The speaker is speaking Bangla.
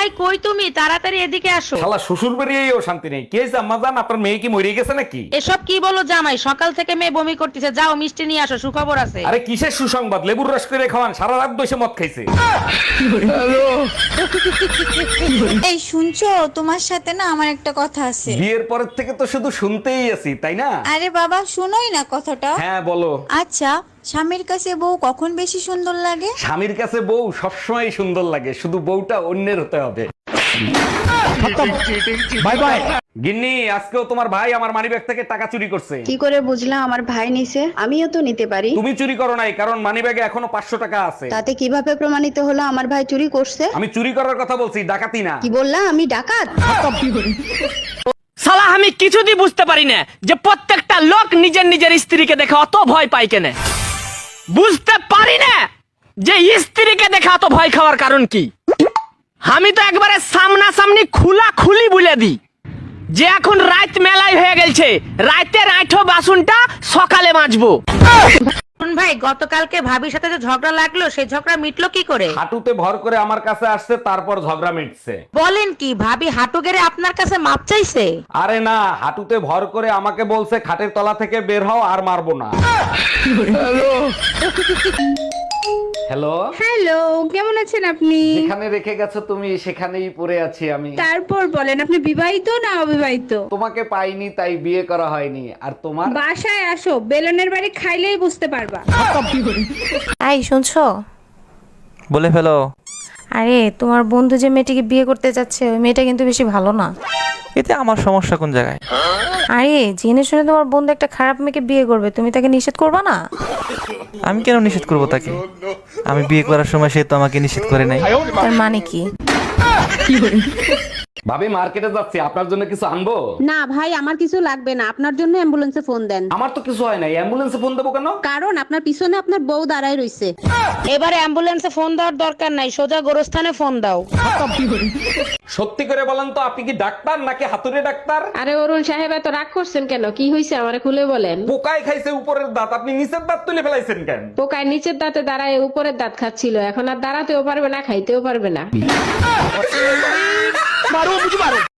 এই কই তুমি, তাড়াতাড়ি এদিকে আসো। শালা শ্বশুর বাড়িয়েও শান্তি নেই। কে জাম্মা জান, আপনার মেয়ে কি মরে গেছে নাকি? এসব কি বলো জামাই, সকাল থেকে মেয়ে বমি করতেছে, যাও মিষ্টি নিয়ে আসো, সুখবর আছে। আরে কিসের সুসংবাদ? লেবুর রস করে খাওয়ান, সারা রাত বসে মদ খাইছে। এই শুনছো, তোমার সাথে না আমার একটা কথা আছে। বিয়ের পরের থেকে তো শুধু শুনতেই আছি, তাই না? আরে বাবা শুনোই না কথাটা। হ্যাঁ বলো। আচ্ছা, স্বামীর কাছে বউ কখন বেশি সুন্দর লাগে? স্বামীর কাছে বউ সবসময় সুন্দর লাগে, শুধু বউটা অন্যের হতে হবে। Bye bye. গিন্নি, আজকেও তোমার ভাই আমার মানিব্যাগ থেকে টাকা চুরি করছে। কি করে বুঝলাম আমার ভাই নিছে? আমিও তো নিতে পারি। তুমি চুরি করো নাই, কারণ মানিব্যাগে এখনো 500 টাকা আছে। তাতে কিভাবে প্রমাণিত হলো আমার ভাই চুরি করছে? আমি চুরি করার কথা বলছি, ডাকাতি না। কি বললা? আমি ডাকাত? শালা আমি কিছুতেই বুঝতে পারি না যে প্রত্যেকটা লোক নিজের নিজের স্ত্রীকে দেখে অত ভয় পায় কেন। বুঝতে পারি না যে স্ত্রীকে দেখে অত ভয় খাওয়ার কারণ কি। আমি তো একবারে সামনাসামনি খোলা খুলি বলে দিই যে এখন রাত মেলায় হয়ে গেছে, রাতের আঠো বাসনটা সকালে মাজবো। শুন ভাই, গতকালকে ভাবির সাথে যে ঝগড়া লাগলো, সেই ঝগড়া মিটলো কি করে? হাঁটুতে ভর করে আমার কাছে আসছে, তারপর ঝগড়া মিটছে। বলেন কি, ভাবি হাঁটু গেড়ে আপনার কাছে মাপ চাইছে? আরে না, হাঁটুতে ভর করে আমাকে বলছে খাটের তলা থেকে বের হও, আর মারবো না। হ্যালো। হ্যালো, কেমন আছেন আপনি? যেখানে রেখে গেছো তুমি সেখানেই পড়ে আছি আমি। তারপর বলেন, আপনি বিবাহিত না অবিবাহিত? তোমাকে পাইনি তাই বিয়ে করা হয়নি। আর তোমার? বাসায় আসো, বেলনের বাড়ি খাইলেই বুঝতে পারবা। এই শুনছো? বলে ফেলো। আরে তোমার বন্ধু যে মেয়েটিকে বিয়ে করতে যাচ্ছে, ওই মেয়েটা কিন্তু বেশি ভালো না। এতে আমার সমস্যা কোন জায়গায়? আরে জেনে শুনে তোমার বন্ধু একটা খারাপ মেয়েকে বিয়ে করবে, তুমি তাকে নিষেধ করবা না? আমি কেন নিষেধ করবো তাকে? আমি বিয়ে করার সময় সে তো আমাকে নিষেধ করে নাই। তার মানে কি? ভাবি মার্কেটে যাচ্ছি, আপনার জন্য কিছু আনবো? না ভাই, আমার কিছু লাগবে না, আপনার জন্য অ্যাম্বুলেন্সে ফোন দেন। আমার তো কিছু হয় নাই, অ্যাম্বুলেন্সে ফোন দেবো কেন? কারণ আপনার পিছনে আপনার বউ দাঁড়ায় রইছে। এবারে অ্যাম্বুলেন্সে ফোন দেওয়ার দরকার নাই, সোজা গোরস্থানে ফোন দাও। সত্যি করে বলেন তো, আপনি কি ডাক্তার নাকি হাতুড়ে ডাক্তার? আরে অরুণ সাহেব, এত রাগ করছেন কেন? কি হয়েছে আমারে খুলে বলেন। পোকায় খাইছে উপরের দাঁত, আপনি নিচের দাঁত তুলে ফেলাইছেন কেন? পোকায় নিচের দাঁতে দাঁড়ায় উপরের দাঁত খাচ্ছিল, এখন আর দাঁড়াতেও পারবে না, খাইতেও পারবে না।